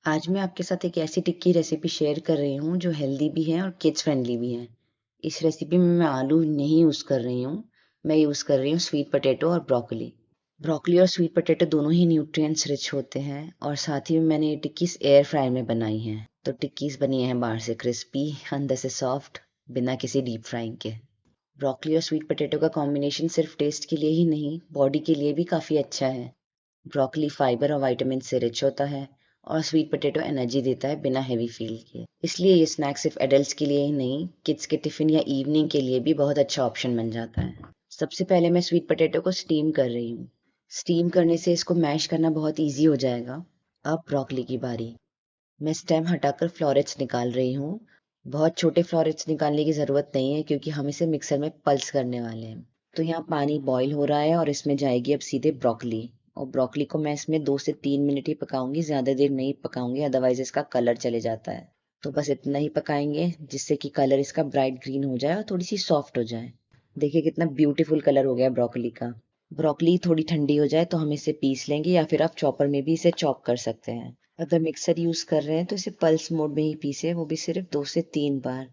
आज मैं आपके साथ एक ऐसी टिक्की रेसिपी शेयर कर रही हूँ जो हेल्दी भी है और किड्स फ्रेंडली भी है। इस रेसिपी में मैं आलू नहीं यूज़ कर रही हूँ। मैं यूज़ कर रही हूँ स्वीट पोटैटो और ब्रोकली। ब्रोकली और स्वीट पोटैटो दोनों ही न्यूट्रिएंट्स रिच होते हैं और साथ ही में मैंने ये टिक्कीज एयर फ्रायर में बनाई हैं। तो टिक्कीज बनी हैं बाहर से क्रिस्पी, अंदर से सॉफ्ट, बिना किसी डीप फ्राइंग के। ब्रोकली और स्वीट पोटैटो का कॉम्बिनेशन सिर्फ टेस्ट के लिए ही नहीं, बॉडी के लिए भी काफ़ी अच्छा है। ब्रोकली फाइबर और विटामिन से रिच होता है और स्वीट पोटैटो एनर्जी देता है बिना हैवी फील किए। इसलिए ये स्नैक सिर्फ एडल्ट्स के लिए ही नहीं, किड्स के टिफिन या इवनिंग के लिए भी बहुत अच्छा ऑप्शन बन जाता है। सबसे पहले मैं स्वीट पोटैटो को स्टीम कर रही हूँ। स्टीम करने से इसको मैश करना बहुत ईजी हो जाएगा। अब ब्रोकली की बारी। मैं स्टेम हटाकर फ्लोरेट्स निकाल रही हूँ। बहुत छोटे फ्लोरेट्स निकालने की ज़रूरत नहीं है क्योंकि हम इसे मिक्सर में पल्स करने वाले हैं। तो यहाँ पानी बॉईल हो रहा है और इसमें जाएगी अब सीधे ब्रोकली। और ब्रोकली को मैं इसमें 2 से 3 मिनट ही पकाऊंगी, ज़्यादा देर नहीं पकाऊंगी, अदरवाइज इसका कलर चले जाता है। तो बस इतना ही पकाएंगे जिससे कि कलर इसका ब्राइट ग्रीन हो जाए और थोड़ी सी सॉफ्ट हो जाए। देखिए कितना ब्यूटीफुल कलर हो गया ब्रोकली का। ब्रोकली थोड़ी ठंडी हो जाए तो हम इसे पीस लेंगे या फिर आप चॉपर में भी इसे चॉप कर सकते हैं। अगर मिक्सर यूज़ कर रहे हैं तो इसे पल्स मोड में ही पीसे, वो भी सिर्फ 2 से 3 बार।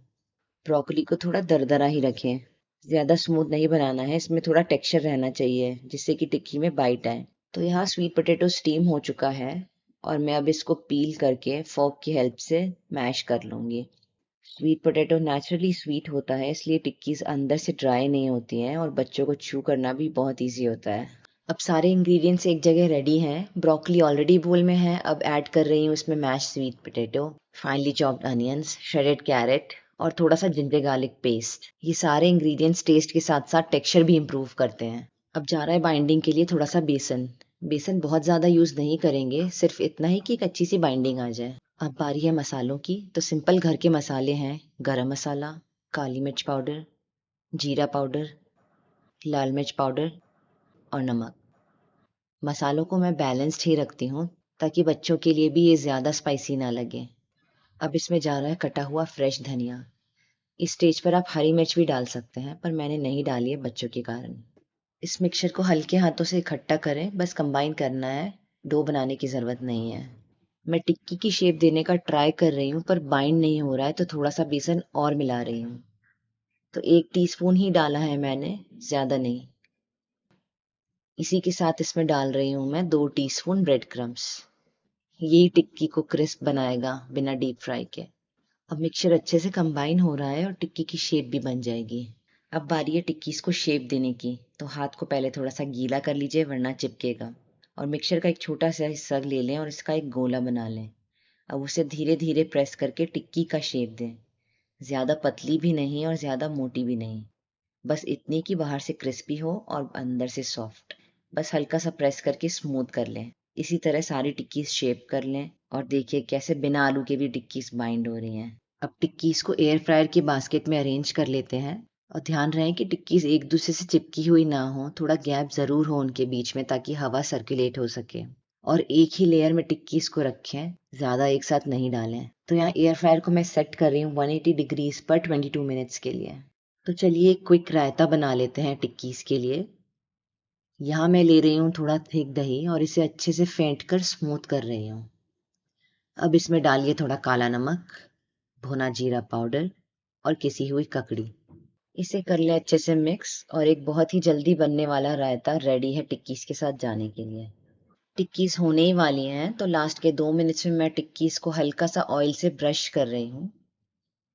ब्रोकली को थोड़ा दरदरा ही रखें, ज़्यादा स्मूथ नहीं बनाना है, इसमें थोड़ा टेक्सचर रहना चाहिए जिससे कि टिक्की में बाइट आए। तो यहाँ स्वीट पोटैटो स्टीम हो चुका है और मैं अब इसको पील करके फोक की हेल्प से मैश कर लूँगी। स्वीट पोटैटो नेचुरली स्वीट होता है, इसलिए टिक्कीज अंदर से ड्राई नहीं होती हैं और बच्चों को च्यू करना भी बहुत ईजी होता है। अब सारे इंग्रेडिएंट्स एक जगह रेडी हैं। ब्रोकली ऑलरेडी बोल में है। अब ऐड कर रही हूँ इसमें mash sweet potato, finally chopped onions, shredded carrot और थोड़ा सा जिंजर गार्लिक पेस्ट। ये सारे इंग्रेडिएंट्स टेस्ट के साथ साथ टेक्सचर भी इम्प्रूव करते हैं। अब जा रहा है बाइंडिंग के लिए थोड़ा सा बेसन। बेसन बहुत ज़्यादा यूज़ नहीं करेंगे, सिर्फ इतना ही कि एक अच्छी सी बाइंडिंग आ जाए। अब बारी है मसालों की। तो सिंपल घर के मसाले हैं गरम मसाला, काली मिर्च पाउडर, जीरा पाउडर, लाल मिर्च पाउडर और नमक। मसालों को मैं बैलेंस्ड ही रखती हूँ ताकि बच्चों के लिए भी ये ज़्यादा स्पाइसी ना लगे। अब इसमें जा रहा है कटा हुआ फ्रेश धनिया। इस स्टेज पर आप हरी मिर्च भी डाल सकते हैं पर मैंने नहीं डाली है बच्चों के कारण। इस मिक्सचर को हल्के हाथों से इकट्ठा करें, बस कंबाइन करना है, डो बनाने की ज़रूरत नहीं है। मैं टिक्की की शेप देने का ट्राई कर रही हूँ पर बाइंड नहीं हो रहा है, तो थोड़ा सा बेसन और मिला रही हूँ। तो 1 टीस्पून ही डाला है मैंने, ज़्यादा नहीं। इसी के साथ इसमें डाल रही हूँ मैं 2 टीस्पून ब्रेड क्रम्स। यही टिक्की को क्रिस्प बनाएगा बिना डीप फ्राई के। अब मिक्सचर अच्छे से कंबाइन हो रहा है और टिक्की की शेप भी बन जाएगी। अब बारी है टिक्कीज को शेप देने की। तो हाथ को पहले थोड़ा सा गीला कर लीजिए वरना चिपकेगा। और मिक्सचर का एक छोटा सा हिस्सा ले लें और इसका एक गोला बना लें। अब उसे धीरे धीरे प्रेस करके टिक्की का शेप दें। ज़्यादा पतली भी नहीं और ज़्यादा मोटी भी नहीं, बस इतनी कि बाहर से क्रिस्पी हो और अंदर से सॉफ्ट। बस हल्का सा प्रेस करके स्मूथ कर लें। इसी तरह सारी टिक्कीज शेप कर लें और देखिए कैसे बिना आलू के भी टिक्कीज बाइंड हो रही हैं। अब टिक्कीज को एयर फ्रायर के बास्केट में अरेंज कर लेते हैं। और ध्यान रहे कि टिक्कीज एक दूसरे से चिपकी हुई ना हो, थोड़ा गैप ज़रूर हो उनके बीच में ताकि हवा सर्कुलेट हो सके। और एक ही लेयर में टिक्कीज को रखें, ज़्यादा एक साथ नहीं डालें। तो यहाँ एयर फ्रायर को मैं सेट कर रही हूँ 180 डिग्रीज पर 22 मिनट्स के लिए। तो चलिए एक क्विक रायता बना लेते हैं टिक्कीज के लिए। यहाँ मैं ले रही हूँ थोड़ा थिक दही और इसे अच्छे से फेंट कर स्मूथ कर रही हूँ। अब इसमें डालिए थोड़ा काला नमक, भुना जीरा पाउडर और किसी हुई ककड़ी। इसे कर ले अच्छे से मिक्स और एक बहुत ही जल्दी बनने वाला रायता रेडी है टिक्कीज के साथ जाने के लिए। टिक्कीज होने ही वाली हैं तो लास्ट के 2 मिनट्स में मैं टिक्कीज को हल्का सा ऑयल से ब्रश कर रही हूँ।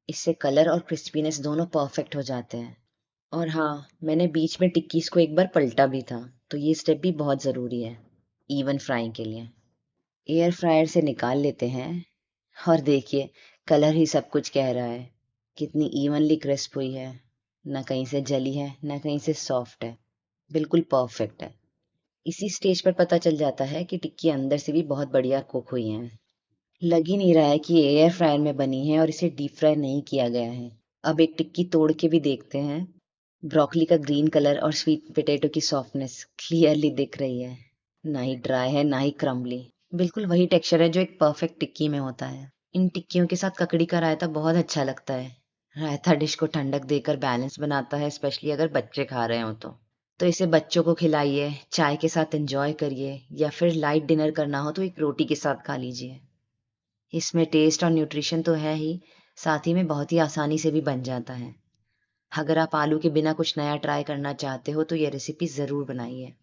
इससे कलर और क्रिस्पीनेस दोनों परफेक्ट हो जाते हैं। और हाँ, मैंने बीच में टिक्कीज को एक बार पलटा भी था, तो ये स्टेप भी बहुत ज़रूरी है इवन फ्राइंग के लिए। एयर फ्रायर से निकाल लेते हैं और देखिए कलर ही सब कुछ कह रहा है। कितनी इवनली क्रिस्प हुई है, ना कहीं से जली है ना कहीं से सॉफ्ट है, बिल्कुल परफेक्ट है। इसी स्टेज पर पता चल जाता है कि टिक्की अंदर से भी बहुत बढ़िया कुक हुई है। लग ही नहीं रहा है कि ये एयर फ्रायर में बनी है और इसे डीप फ्राई नहीं किया गया है। अब एक टिक्की तोड़ के भी देखते हैं। ब्रोकली का ग्रीन कलर और स्वीट पोटैटो की सॉफ्टनेस क्लियरली दिख रही है। ना ही ड्राई है ना ही क्रम्बली, बिल्कुल वही टेक्सचर है जो एक परफेक्ट टिक्की में होता है। इन टिक्कियों के साथ ककड़ी का रायता बहुत अच्छा लगता है। रायता डिश को ठंडक देकर बैलेंस बनाता है, स्पेशली अगर बच्चे खा रहे हो तो इसे बच्चों को खिलाइए, चाय के साथ एंजॉय करिए या फिर लाइट डिनर करना हो तो एक रोटी के साथ खा लीजिए। इसमें टेस्ट और न्यूट्रिशन तो है ही, साथ ही में बहुत ही आसानी से भी बन जाता है। अगर आप आलू के बिना कुछ नया ट्राई करना चाहते हो तो ये रेसिपी ज़रूर बनाइए।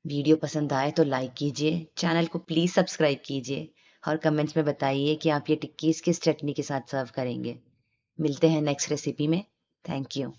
वीडियो पसंद आए तो लाइक कीजिए, चैनल को प्लीज़ सब्सक्राइब कीजिए और कमेंट्स में बताइए कि आप ये टिक्कीज़ किस चटनी के साथ सर्व करेंगे। मिलते हैं नेक्स्ट रेसिपी में। Thank you.